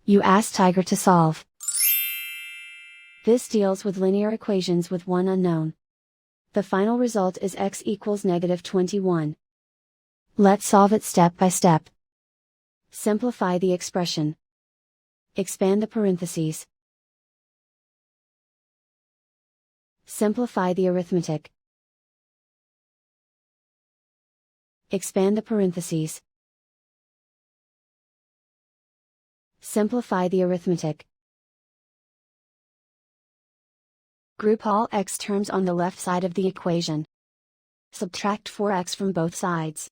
You ask Tiger to solve. This deals with linear equations with one unknown. The final result is x equals -21. Let's solve it step by step. Simplify the expression. Expand the parentheses. Simplify the arithmetic. Expand the parentheses. Simplify the arithmetic. Group all x terms on the left side of the equation. Subtract 4x from both sides.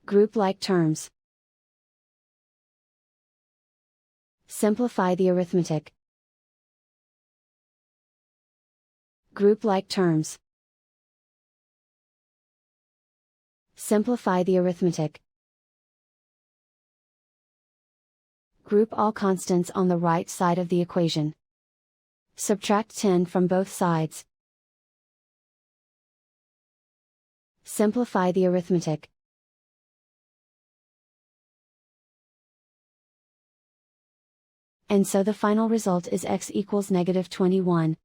Group like terms. Simplify the arithmetic. Group like terms. Simplify the arithmetic. Group all constants on the right side of the equation. Subtract 10 from both sides. Simplify the arithmetic. And so the final result is x equals -21.